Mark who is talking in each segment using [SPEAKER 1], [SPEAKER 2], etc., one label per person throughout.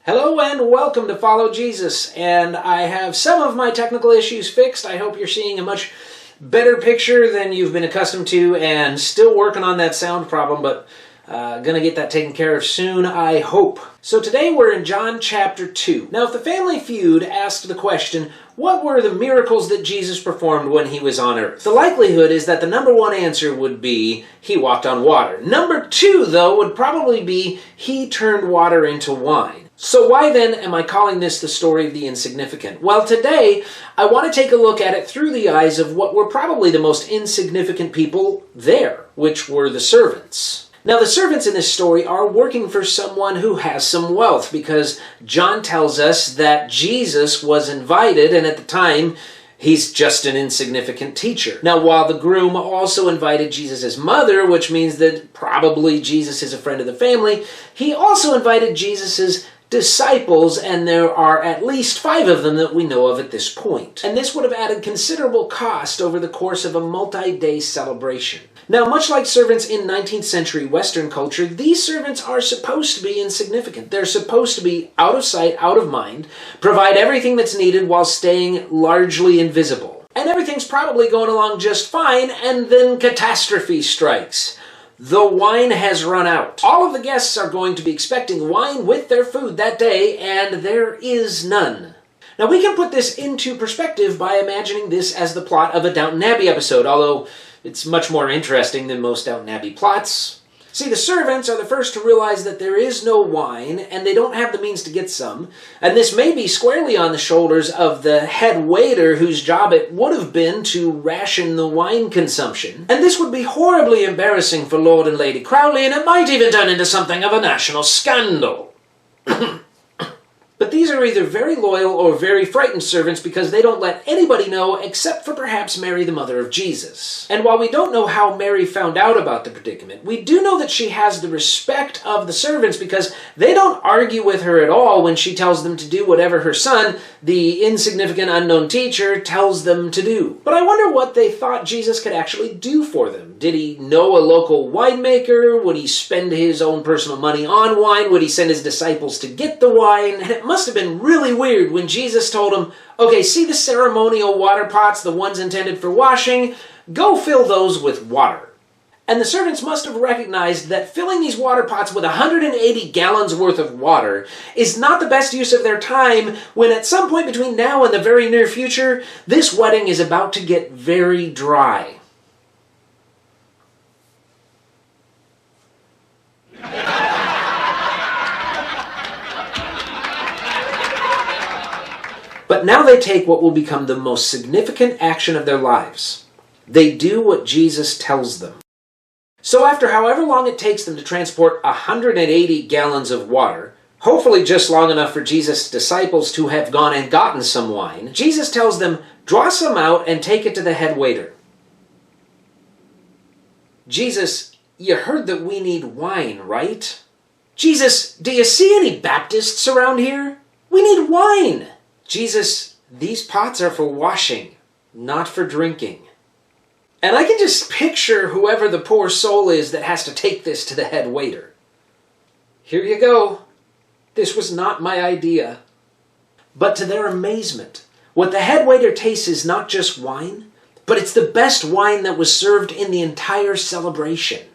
[SPEAKER 1] Hello and welcome to Follow Jesus, and I have some of my technical issues fixed. I hope you're seeing a much better picture than you've been accustomed to, and still working on that sound problem, but gonna get that taken care of soon, I hope. So today we're in John chapter 2. Now if the Family Feud asked the question, what were the miracles that Jesus performed when he was on earth? The likelihood is that the number one answer would be he walked on water. Number two, though, would probably be he turned water into wine. So why then am I calling this the story of the insignificant? Well, today I want to take a look at it through the eyes of what were probably the most insignificant people there, which were the servants. Now, the servants in this story are working for someone who has some wealth, because John tells us that Jesus was invited, and at the time, he's just an insignificant teacher. Now, while the groom also invited Jesus' mother, which means that probably Jesus is a friend of the family, he also invited Jesus' disciples, and there are at least 5 of them that we know of at this point. And this would have added considerable cost over the course of a multi-day celebration. Now, much like servants in 19th century Western culture, these servants are supposed to be insignificant. They're supposed to be out of sight, out of mind, provide everything that's needed while staying largely invisible. And everything's probably going along just fine, and then catastrophe strikes. The wine has run out. All of the guests are going to be expecting wine with their food that day, and there is none. Now, we can put this into perspective by imagining this as the plot of a Downton Abbey episode, although it's much more interesting than most Downton Abbey plots. See, the servants are the first to realize that there is no wine, and they don't have the means to get some, and this may be squarely on the shoulders of the head waiter, whose job it would have been to ration the wine consumption. And this would be horribly embarrassing for Lord and Lady Crowley, and it might even turn into something of a national scandal. But these are either very loyal or very frightened servants, because they don't let anybody know except for perhaps Mary, the mother of Jesus. And while we don't know how Mary found out about the predicament, we do know that she has the respect of the servants, because they don't argue with her at all when she tells them to do whatever her son, the insignificant unknown teacher, tells them to do. But I wonder what they thought Jesus could actually do for them. Did he know a local winemaker? Would he spend his own personal money on wine? Would he send his disciples to get the wine? And it must have been really weird when Jesus told them, okay, see the ceremonial water pots, the ones intended for washing? Go fill those with water. And the servants must have recognized that filling these water pots with 180 gallons worth of water is not the best use of their time, when at some point between now and the very near future, this wedding is about to get very dry. But now they take what will become the most significant action of their lives. They do what Jesus tells them. So after however long it takes them to transport 180 gallons of water, hopefully just long enough for Jesus' disciples to have gone and gotten some wine, Jesus tells them, draw some out and take it to the head waiter. Jesus, you heard that we need wine, right? Jesus, do you see any Baptists around here? We need wine. Jesus, these pots are for washing, not for drinking. And I can just picture whoever the poor soul is that has to take this to the head waiter. Here you go. This was not my idea. But to their amazement, what the head waiter tastes is not just wine, but it's the best wine that was served in the entire celebration.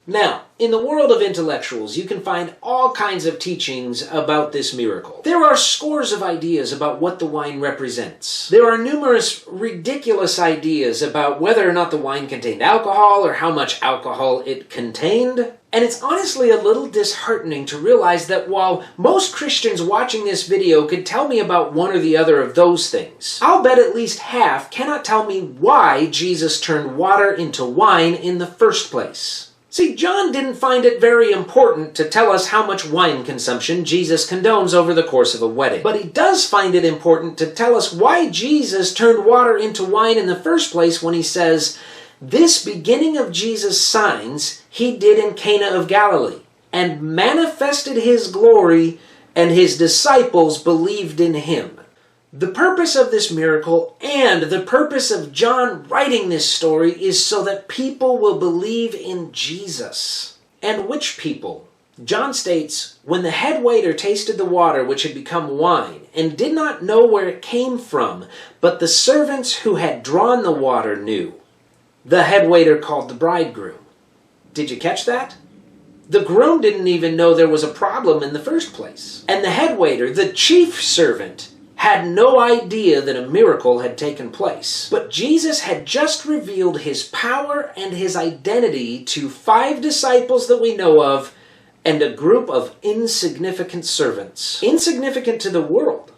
[SPEAKER 1] Now, in the world of intellectuals, you can find all kinds of teachings about this miracle. There are scores of ideas about what the wine represents. There are numerous ridiculous ideas about whether or not the wine contained alcohol or how much alcohol it contained. And it's honestly a little disheartening to realize that while most Christians watching this video could tell me about one or the other of those things, I'll bet at least half cannot tell me why Jesus turned water into wine in the first place. See, John didn't find it very important to tell us how much wine consumption Jesus condones over the course of a wedding. But he does find it important to tell us why Jesus turned water into wine in the first place when he says, this beginning of Jesus' signs he did in Cana of Galilee, and manifested his glory, and his disciples believed in him. The purpose of this miracle and the purpose of John writing this story is so that people will believe in Jesus. And which people? John states, "When the head waiter tasted the water which had become wine, and did not know where it came from, but the servants who had drawn the water knew, the head waiter called the bridegroom." Did you catch that? The groom didn't even know there was a problem in the first place. And the head waiter, the chief servant, had no idea that a miracle had taken place. But Jesus had just revealed his power and his identity to 5 disciples that we know of, and a group of insignificant servants. Insignificant to the world,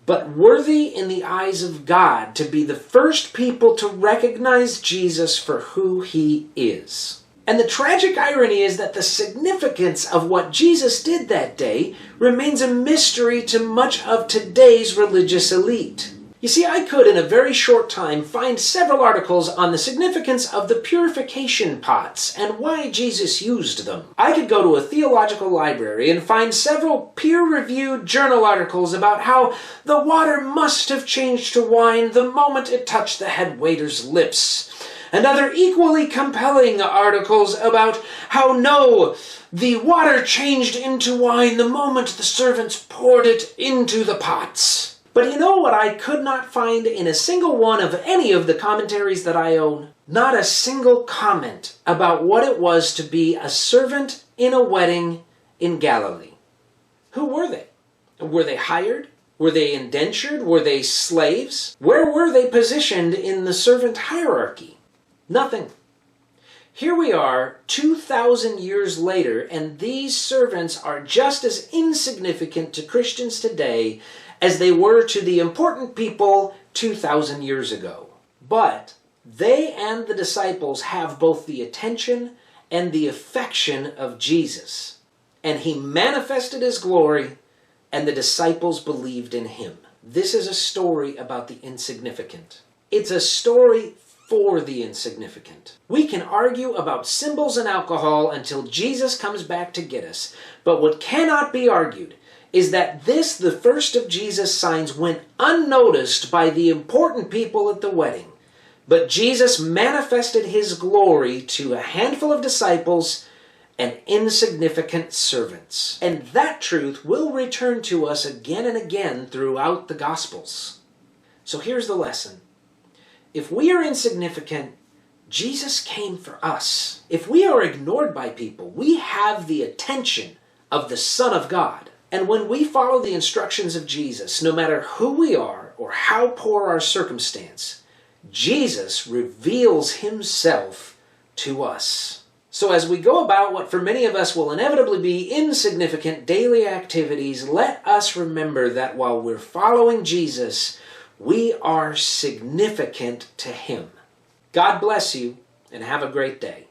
[SPEAKER 1] but worthy in the eyes of God to be the first people to recognize Jesus for who he is. And the tragic irony is that the significance of what Jesus did that day remains a mystery to much of today's religious elite. You see, I could in a very short time find several articles on the significance of the purification pots and why Jesus used them. I could go to a theological library and find several peer-reviewed journal articles about how the water must have changed to wine the moment it touched the head waiter's lips, and other equally compelling articles about how no, the water changed into wine the moment the servants poured it into the pots. But you know what I could not find in a single one of any of the commentaries that I own? Not a single comment about what it was to be a servant in a wedding in Galilee. Who were they? Were they hired? Were they indentured? Were they slaves? Where were they positioned in the servant hierarchy? Nothing. Here we are 2,000 years later, and these servants are just as insignificant to Christians today as they were to the important people 2,000 years ago. But they and the disciples have both the attention and the affection of Jesus. And he manifested his glory, and the disciples believed in him. This is a story about the insignificant. It's a story for the insignificant. We can argue about symbols and alcohol until Jesus comes back to get us. But what cannot be argued is that this, the first of Jesus' signs, went unnoticed by the important people at the wedding. But Jesus manifested his glory to a handful of disciples and insignificant servants. And that truth will return to us again and again throughout the Gospels. So here's the lesson. If we are insignificant, Jesus came for us. If we are ignored by people, we have the attention of the Son of God. And when we follow the instructions of Jesus, no matter who we are or how poor our circumstance, Jesus reveals himself to us. So as we go about what for many of us will inevitably be insignificant daily activities, let us remember that while we're following Jesus, we are significant to him. God bless you, and have a great day.